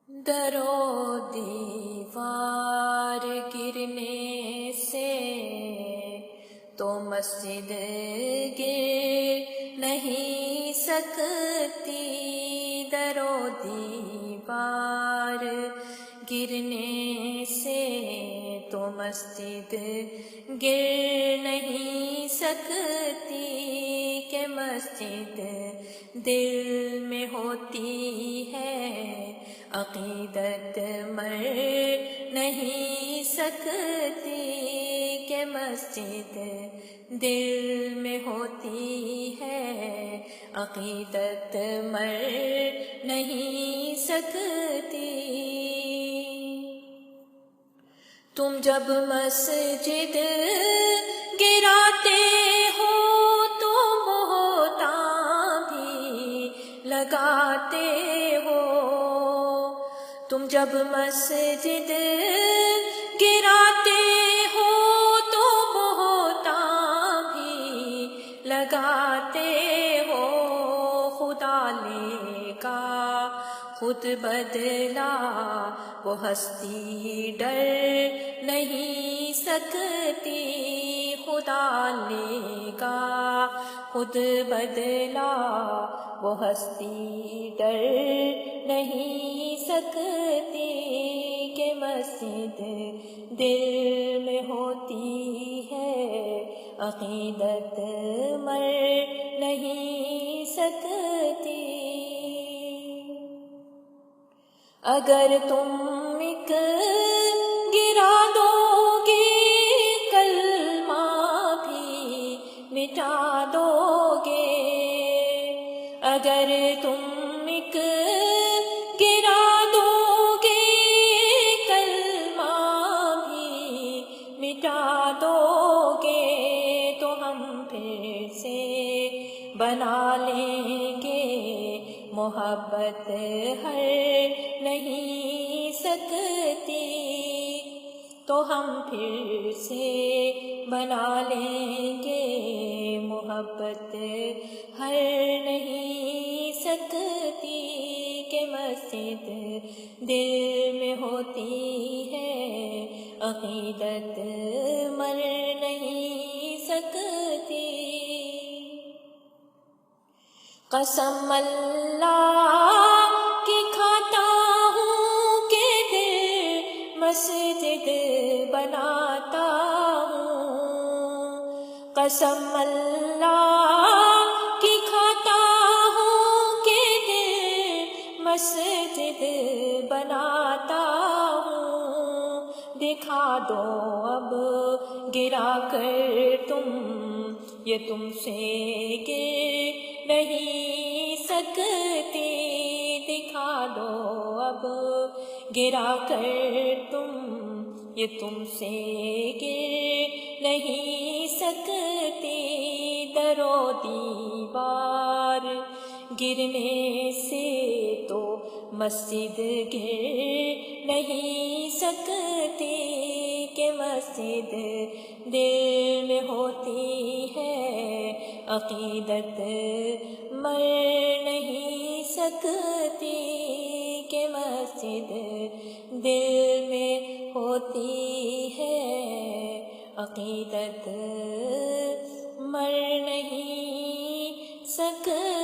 در و دیوار گرنے سے تو مسجد گر نہیں سکتی، در و دیوار گرنے سے تو مسجد گر نہیں سکتی، کہ مسجد دل میں ہوتی ہے عقیدت مر نہیں سکتی، کہ مسجد دل میں ہوتی ہے عقیدت مر نہیں سکتی۔ تم جب مسجد گراتے ہو تو بہتان بھی لگاتے ہو، تم جب مسجد گراتے ہو تو بہتان بھی لگاتے ہو، خدا لے گا خود بدلا وہ ہستی ڈر نہیں سکتی، خدا لے گا خود بدلا وہ ہستی ڈر نہیں سکتی، کہ مسجد دل میں ہوتی ہے عقیدت مر نہیں سکتی۔ اگر تم ایک گرا دو گے کلمہ بھی مٹا دو گے، اگر تم ایک گرا دو گے کلمہ بھی مٹا دو گے، تو ہم پھر سے بنا لیں گے محبت ہر نہیں سکتی، تو ہم پھر سے بنا لیں گے محبت ہر نہیں سکتی، کہ مسجد دل میں ہوتی ہے عقیدت مر نہیں سکتی۔ قسم اللہ کی کھاتا ہوں کہ دل مسجد بناتا ہوں، قسم اللہ کی کھاتا ہوں کہ دل مسجد بناتا ہوں، دکھا دو اب گرا کر تم یہ تم سے گر نہیں سکتی، دکھا دو اب گرا کر تم یہ تم سے گر نہیں سکتی، در و دیوار گرنے سے تو مسجد گر نہیں سکتی، کہ مسجد دل میں ہوتی ہے عقیدت مر نہیں سکتی، کہ مسجد دل میں ہوتی ہے عقیدت مر نہیں سکتی۔